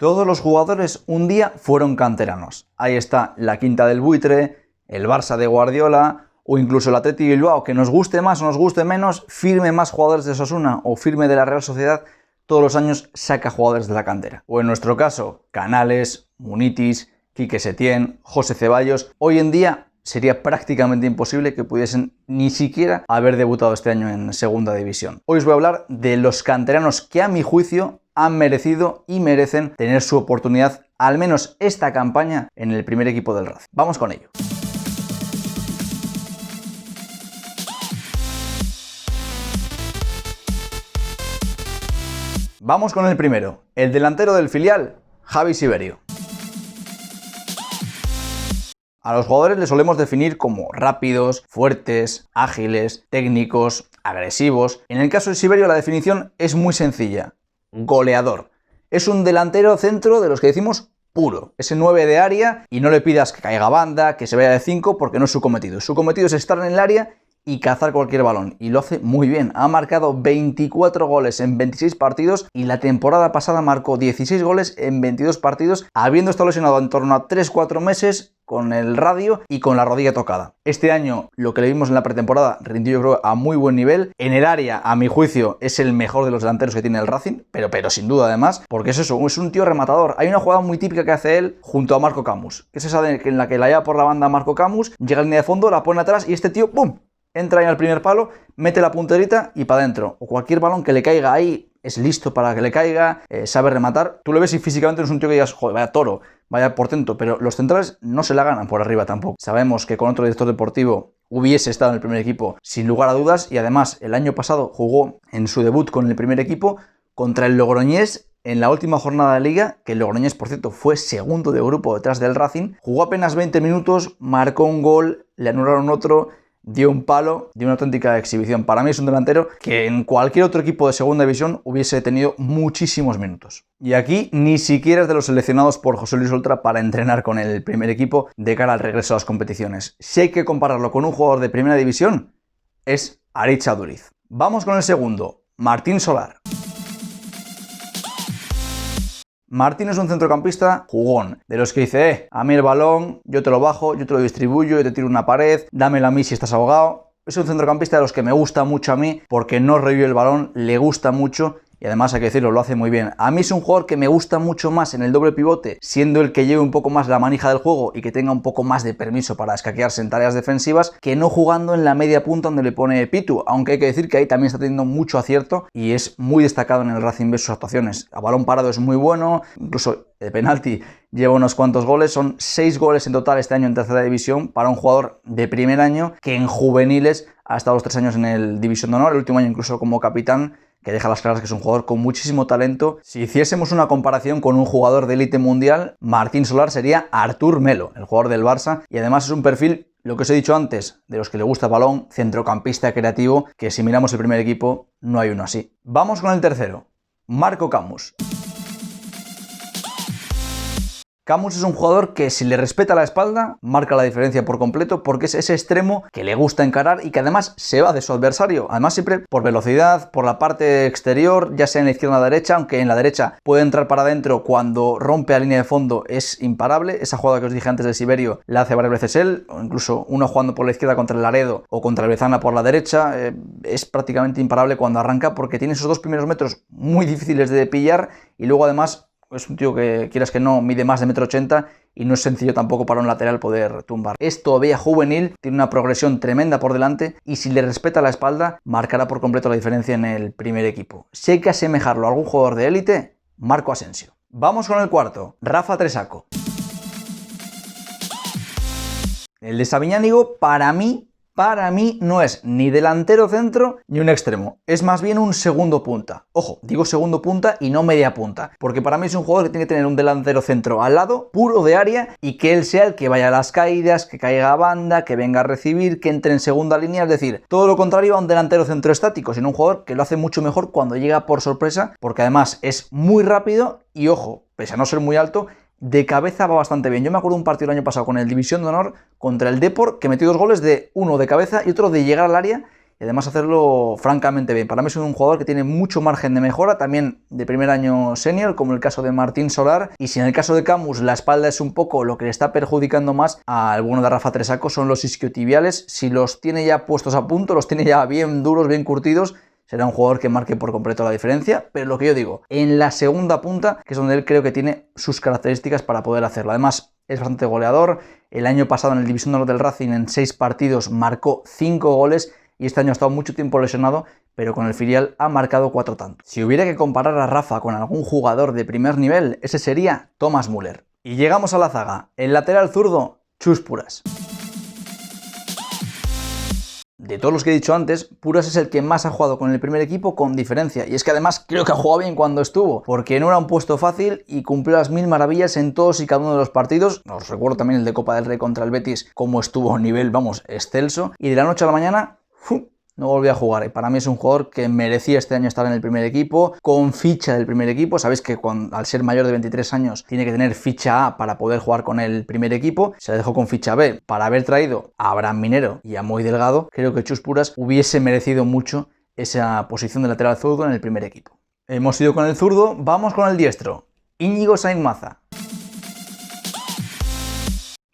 Todos los jugadores un día fueron canteranos. Ahí está la Quinta del Buitre, el Barça de Guardiola o incluso el Athletic Bilbao, que nos guste más o nos guste menos, firme más jugadores de Osasuna o firme de la Real Sociedad, todos los años saca jugadores de la cantera. O en nuestro caso, Canales, Munitis, Quique Setién, José Ceballos. Hoy en día sería prácticamente imposible que pudiesen ni siquiera haber debutado este año en segunda división. Hoy os voy a hablar de los canteranos que a mi juicio han merecido y merecen tener su oportunidad, al menos esta campaña, en el primer equipo del Racing. Vamos con ello. Vamos con el primero, el delantero del filial, Javi Siberio. A los jugadores les solemos definir como rápidos, fuertes, ágiles, técnicos, agresivos. En el caso de Siberio la definición es muy sencilla: goleador. Es un delantero centro de los que decimos puro, ese 9 de área, y no le pidas que caiga banda, que se vaya de 5, porque no es su cometido. Su cometido es estar en el área y cazar cualquier balón, y lo hace muy bien. Ha marcado 24 goles en 26 partidos y la temporada pasada marcó 16 goles en 22 partidos, habiendo estado lesionado en torno a 3-4 meses con el radio y con la rodilla tocada. Este año, lo que le vimos en la pretemporada, rindió yo creo a muy buen nivel. En el área, a mi juicio, es el mejor de los delanteros que tiene el Racing, pero sin duda además, porque es eso, es un tío rematador. Hay una jugada muy típica que hace él junto a Marco Camus, que es esa en la que la lleva por la banda Marco Camus, llega a la línea de fondo, la pone atrás y este tío, ¡pum!, entra ahí al primer palo, mete la punterita y para adentro. O cualquier balón que le caiga ahí, es listo para que le caiga, sabe rematar. Tú le ves y físicamente no es un tío que digas, joder, vaya toro, vaya portento, pero los centrales no se la ganan por arriba tampoco. Sabemos que con otro director deportivo hubiese estado en el primer equipo sin lugar a dudas, y además el año pasado jugó en su debut con el primer equipo contra el Logroñés en la última jornada de liga, que el Logroñés, por cierto, fue segundo de grupo detrás del Racing. Jugó apenas 20 minutos, marcó un gol, le anularon otro, dio un palo, dio una auténtica exhibición. Para mí es un delantero que en cualquier otro equipo de segunda división hubiese tenido muchísimos minutos. Y aquí ni siquiera es de los seleccionados por José Luis Oltra para entrenar con el primer equipo de cara al regreso a las competiciones. Si hay que compararlo con un jugador de primera división, es Aritz Aduriz. Vamos con el segundo, Martín Solar. Martín es un centrocampista jugón, de los que dice, a mí el balón, yo te lo bajo, yo te lo distribuyo, yo te tiro una pared, dámelo a mí si estás ahogado. Es un centrocampista de los que me gusta mucho a mí, porque no revive el balón, le gusta mucho, y además hay que decirlo, lo hace muy bien. A mí es un jugador que me gusta mucho más en el doble pivote, siendo el que lleve un poco más la manija del juego y que tenga un poco más de permiso para escaquearse en tareas defensivas, que no jugando en la media punta donde le pone Pitu, aunque hay que decir que ahí también está teniendo mucho acierto y es muy destacado en el Racing B sus actuaciones. A balón parado es muy bueno, incluso de penalti lleva unos cuantos goles. Son 6 goles en total este año en tercera división para un jugador de primer año que en juveniles ha estado los 3 años en el División de Honor, el último año incluso como capitán, que deja las claras que es un jugador con muchísimo talento. Si hiciésemos una comparación con un jugador de élite mundial, Martín Solar sería Artur Melo, el jugador del Barça, y además es un perfil, lo que os he dicho antes, de los que le gusta el balón, centrocampista creativo, que si miramos el primer equipo, no hay uno así. Vamos con el tercero, Marco Camus. Camus es un jugador que, si le respeta la espalda, marca la diferencia por completo, porque es ese extremo que le gusta encarar y que además se va de su adversario. Además siempre por velocidad, por la parte exterior, ya sea en la izquierda o en la derecha, aunque en la derecha puede entrar para adentro cuando rompe a línea de fondo, es imparable. Esa jugada que os dije antes de Siberio la hace varias veces él, o incluso uno jugando por la izquierda contra el Laredo o contra el Bezana por la derecha. Es prácticamente imparable cuando arranca, porque tiene esos 2 primeros metros muy difíciles de pillar y luego además es un tío que, quieras que no, mide más de 1,80 m y no es sencillo tampoco para un lateral poder tumbar. Es todavía juvenil, tiene una progresión tremenda por delante y si le respeta la espalda, marcará por completo la diferencia en el primer equipo. Si hay que asemejarlo a algún jugador de élite, Marco Asensio. Vamos con el cuarto, Rafa Tresaco. El de Sabiñánigo, para mí no es ni delantero centro ni un extremo, es más bien un segundo punta. Ojo, digo segundo punta y no media punta, porque para mí es un jugador que tiene que tener un delantero centro al lado, puro de área, y que él sea el que vaya a las caídas, que caiga a banda, que venga a recibir, que entre en segunda línea, es decir, todo lo contrario a un delantero centro estático, sino un jugador que lo hace mucho mejor cuando llega por sorpresa, porque además es muy rápido y, ojo, pese a no ser muy alto, de cabeza va bastante bien. Yo me acuerdo de un partido el año pasado con el División de Honor contra el Depor, que metió 2 goles, de uno de cabeza y otro de llegar al área, y además hacerlo francamente bien. Para mí es un jugador que tiene mucho margen de mejora, también de primer año senior, como el caso de Martín Solar, y si en el caso de Camus la espalda es un poco lo que le está perjudicando más a alguno de Rafa Tresaco, son los isquiotibiales. Si los tiene ya puestos a punto, los tiene ya bien duros, bien curtidos, será un jugador que marque por completo la diferencia, pero lo que yo digo, en la segunda punta, que es donde él creo que tiene sus características para poder hacerlo. Además, es bastante goleador. El año pasado en el División de Honor del Racing en 6 partidos marcó 5 goles y este año ha estado mucho tiempo lesionado, pero con el filial ha marcado 4 tantos. Si hubiera que comparar a Rafa con algún jugador de primer nivel, ese sería Thomas Müller. Y llegamos a la zaga. El lateral zurdo, Chus Puras. De todos los que he dicho antes, Puras es el que más ha jugado con el primer equipo con diferencia. Y es que además creo que ha jugado bien cuando estuvo, porque no era un puesto fácil y cumplió las mil maravillas en todos y cada uno de los partidos. Os recuerdo también el de Copa del Rey contra el Betis, cómo estuvo a nivel, vamos, excelso. Y de la noche a la mañana, no volvió a jugar. Y para mí es un jugador que merecía este año estar en el primer equipo, con ficha del primer equipo. Sabéis que al ser mayor de 23 años tiene que tener ficha A para poder jugar con el primer equipo. Se dejó con ficha B para haber traído a Abraham Minero y a Moy Delgado. Creo que Chus Puras hubiese merecido mucho esa posición de lateral zurdo en el primer equipo. Hemos ido con el zurdo, vamos con el diestro. Íñigo Sainz Maza.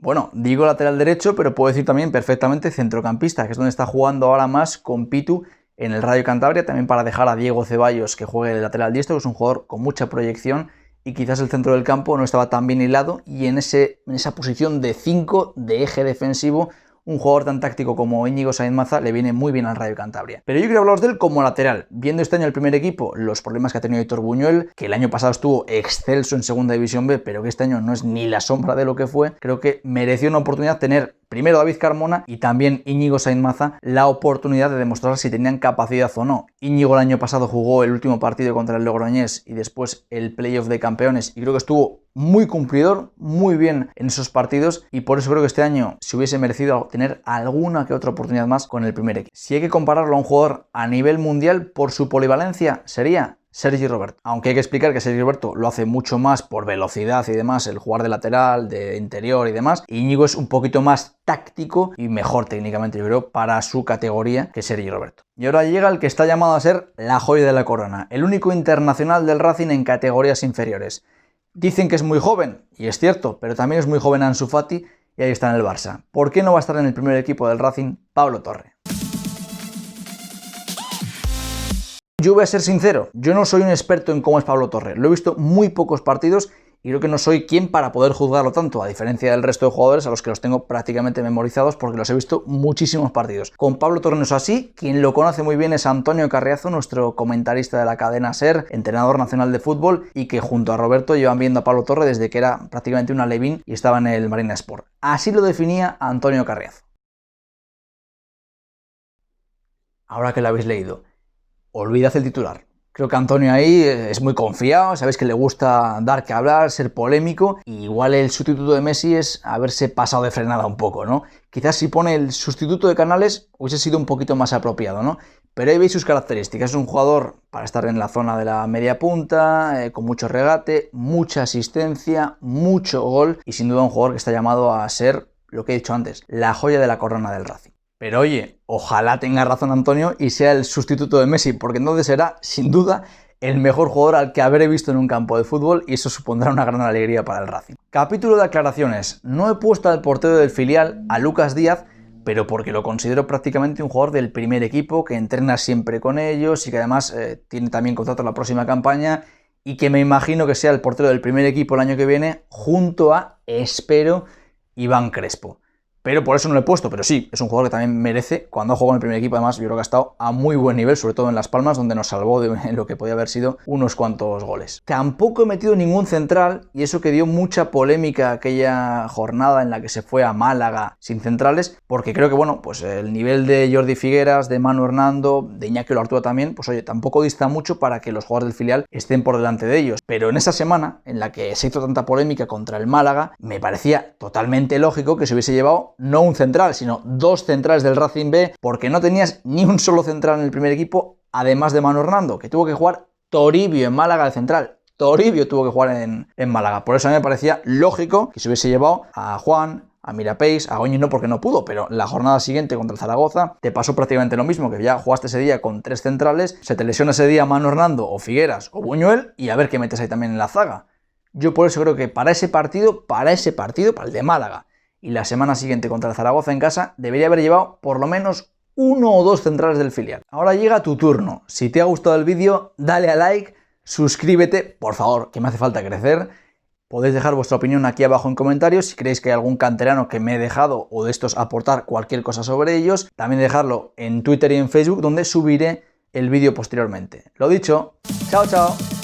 Bueno, digo lateral derecho, pero puedo decir también perfectamente centrocampista, que es donde está jugando ahora más con Pitu en el Rayo Cantabria, también para dejar a Diego Ceballos que juegue de lateral diestro, que es un jugador con mucha proyección y quizás el centro del campo no estaba tan bien hilado, y en esa posición de 5, de eje defensivo, un jugador tan táctico como Íñigo Sainz Maza le viene muy bien al Rayo Cantabria. Pero yo quiero hablaros de él como lateral. Viendo este año el primer equipo, los problemas que ha tenido Aitor Buñuel, que el año pasado estuvo excelso en Segunda División B, pero que este año no es ni la sombra de lo que fue, creo que mereció una oportunidad tener primero David Carmona y también Íñigo Sainz Maza la oportunidad de demostrar si tenían capacidad o no. Íñigo el año pasado jugó el último partido contra el Logroñés y después el playoff de campeones, y creo que estuvo muy cumplidor, muy bien en esos partidos, y por eso creo que este año se hubiese merecido tener alguna que otra oportunidad más con el primer equipo. Si hay que compararlo a un jugador a nivel mundial por su polivalencia, sería Sergi Roberto. Aunque hay que explicar que Sergi Roberto lo hace mucho más por velocidad y demás, el jugar de lateral, de interior y demás. Íñigo es un poquito más táctico y mejor técnicamente, yo creo, para su categoría que Sergi Roberto. Y ahora llega el que está llamado a ser la joya de la corona, el único internacional del Racing en categorías inferiores. Dicen que es muy joven, y es cierto, pero también es muy joven Ansu Fati, y ahí está en el Barça. ¿Por qué no va a estar en el primer equipo del Racing Pablo Torre? Yo voy a ser sincero, yo no soy un experto en cómo es Pablo Torre. Lo he visto muy pocos partidos y creo que no soy quien para poder juzgarlo tanto, a diferencia del resto de jugadores a los que los tengo prácticamente memorizados porque los he visto muchísimos partidos. Con Pablo Torre no es así. Quien lo conoce muy bien es Antonio Carriazo, nuestro comentarista de la cadena SER, entrenador nacional de fútbol, y que junto a Roberto llevan viendo a Pablo Torre desde que era prácticamente un alevín y estaba en el Marina Sport. Así lo definía Antonio Carriazo. Ahora que lo habéis leído, olvidad el titular. Creo que Antonio ahí es muy confiado, sabéis que le gusta dar que hablar, ser polémico, y igual el sustituto de Messi es haberse pasado de frenada un poco, ¿no? Quizás si pone el sustituto de Canales hubiese sido un poquito más apropiado, ¿no? Pero ahí veis sus características. Es un jugador para estar en la zona de la media punta, con mucho regate, mucha asistencia, mucho gol, y sin duda un jugador que está llamado a ser, lo que he dicho antes, la joya de la corona del Racing. Pero oye, ojalá tenga razón Antonio y sea el sustituto de Messi, porque entonces será, sin duda, el mejor jugador al que habré visto en un campo de fútbol, y eso supondrá una gran alegría para el Racing. Capítulo de aclaraciones. No he puesto al portero del filial, a Lucas Díaz, pero porque lo considero prácticamente un jugador del primer equipo, que entrena siempre con ellos y que además tiene también contrato la próxima campaña, y que me imagino que sea el portero del primer equipo el año que viene, junto a, espero, Iván Crespo. Pero por eso no lo he puesto, pero sí, es un jugador que también merece. Cuando ha jugado en el primer equipo, además, yo creo que ha estado a muy buen nivel, sobre todo en Las Palmas, donde nos salvó de lo que podía haber sido unos cuantos goles. Tampoco he metido ningún central, y eso que dio mucha polémica aquella jornada en la que se fue a Málaga sin centrales, porque creo que, bueno, pues el nivel de Jordi Figueras, de Manu Hernando, de Iñaki Olazabal también, pues oye, tampoco dista mucho para que los jugadores del filial estén por delante de ellos. Pero en esa semana, en la que se hizo tanta polémica contra el Málaga, me parecía totalmente lógico que se hubiese llevado no un central, sino 2 centrales del Racing B, porque no tenías ni un solo central en el primer equipo, además de Manu Hernando, que tuvo que jugar Toribio en Málaga de central. Toribio tuvo que jugar en Málaga. Por eso a mí me parecía lógico que se hubiese llevado a Juan, a Mirapeis, a Goñi no porque no pudo, pero la jornada siguiente contra el Zaragoza te pasó prácticamente lo mismo, que ya jugaste ese día con 3 centrales, se te lesiona ese día Manu Hernando o Figueras o Buñuel y a ver qué metes ahí también en la zaga. Yo por eso creo que para ese partido, para el de Málaga y la semana siguiente contra el Zaragoza en casa, debería haber llevado por lo menos 1 o 2 centrales del filial. Ahora llega tu turno. Si te ha gustado el vídeo, dale a like, suscríbete, por favor, que me hace falta crecer. Podéis dejar vuestra opinión aquí abajo en comentarios si creéis que hay algún canterano que me he dejado o de estos aportar cualquier cosa sobre ellos. También dejarlo en Twitter y en Facebook donde subiré el vídeo posteriormente. Lo dicho, chao chao.